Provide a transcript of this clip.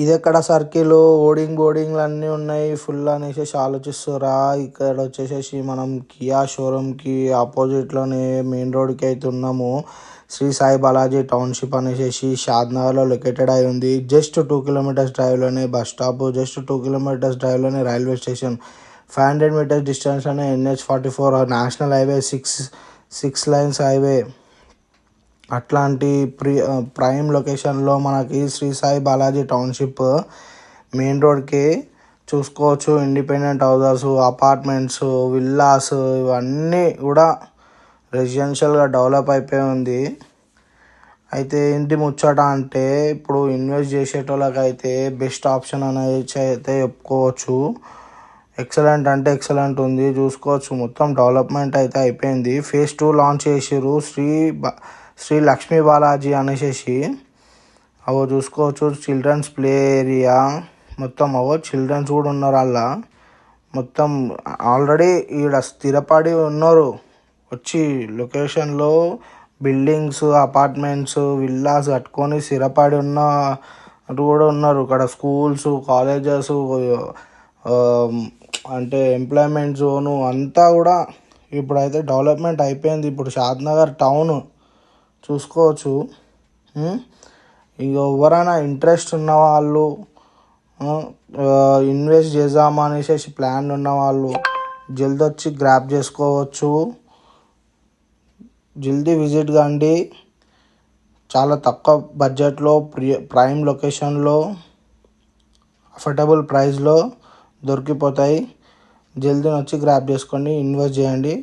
ఇదెక్కడ సర్కిల్, బోర్డింగ్లు అన్నీ ఉన్నాయి ఫుల్ అనేసి ఆలోచిస్తుర్రా. ఇక్కడ వచ్చేసేసి మనం కియా షోరూమ్కి ఆపోజిట్లోనే మెయిన్ రోడ్కి అయితే ఉన్నాము. శ్రీ సాయి బాలాజీ టౌన్షిప్ అనేసి షాద్నగర్లో లొకేటెడ్ అయి ఉంది. జస్ట్ 2 కిలోమీటర్స్ డ్రైవ్లోనే బస్ స్టాప్, జస్ట్ 2 కిలోమీటర్స్ డ్రైవ్లోనే రైల్వే స్టేషన్, 500 మీటర్స్ డిస్టెన్స్లోనే NH44 national highway, 6 lines highway. అట్లాంటి ప్రైమ్ లొకేషన్లో మనకి శ్రీ సాయి బాలాజీ టౌన్షిప్ మెయిన్ రోడ్కి చూసుకోవచ్చు. ఇండిపెండెంట్ హౌసెస్, అపార్ట్మెంట్స్, విల్లాస్ ఇవన్నీ కూడా రెసిడెన్షియల్గా డెవలప్ అయిపోయి ఉంది. అయితే ఏంటి ముచ్చట అంటే ఇప్పుడు ఇన్వెస్ట్ చేసేటోళ్ళకైతే బెస్ట్ ఆప్షన్ అనేది అయితే చెప్పుకోవచ్చు. ఎక్సలెంట్ అంటే ఎక్సలెంట్ ఉంది, చూసుకోవచ్చు. మొత్తం డెవలప్మెంట్ అయితే అయిపోయింది. ఫేజ్ 2 లాంచ్ చేసిర్రు శ్రీ లక్ష్మీ బాలాజీ అనేసి. అవో చూసుకోవచ్చు. చిల్డ్రన్స్ ప్లే ఏరియా మొత్తం, చిల్డ్రన్స్ కూడా ఉన్నారు అలా. మొత్తం ఆల్రెడీ ఈడ స్థిరపడి ఉన్నారు వచ్చి లొకేషన్లో. బిల్డింగ్స్, అపార్ట్మెంట్స్, విల్లాస్ కట్టుకొని స్థిరపడి ఉన్న కూడా ఉన్నారు. ఇక్కడ స్కూల్స్, కాలేజెస్, అంటే ఎంప్లాయ్మెంట్ జోను అంతా కూడా ఇప్పుడైతే డెవలప్మెంట్ అయిపోయింది. ఇప్పుడు షాద్నగర్ టౌన్ చూసుకోవచ్చు. ఇక ఎవరైనా ఇంట్రెస్ట్ ఉన్నవాళ్ళు, ఇన్వెస్ట్ చేద్దామనేసి ప్లాన్ ఉన్నవాళ్ళు జల్దీ వచ్చి గ్రాప్ చేసుకోవచ్చు. జల్దీ విజిట్ కండి. చాలా తక్కువ బడ్జెట్లో ప్రైమ్ లొకేషన్లో అఫోర్డబుల్ ప్రైస్లో దొరికిపోతాయి. జల్దీ వచ్చి గ్రాప్ చేసుకోండి, ఇన్వెస్ట్ చేయండి.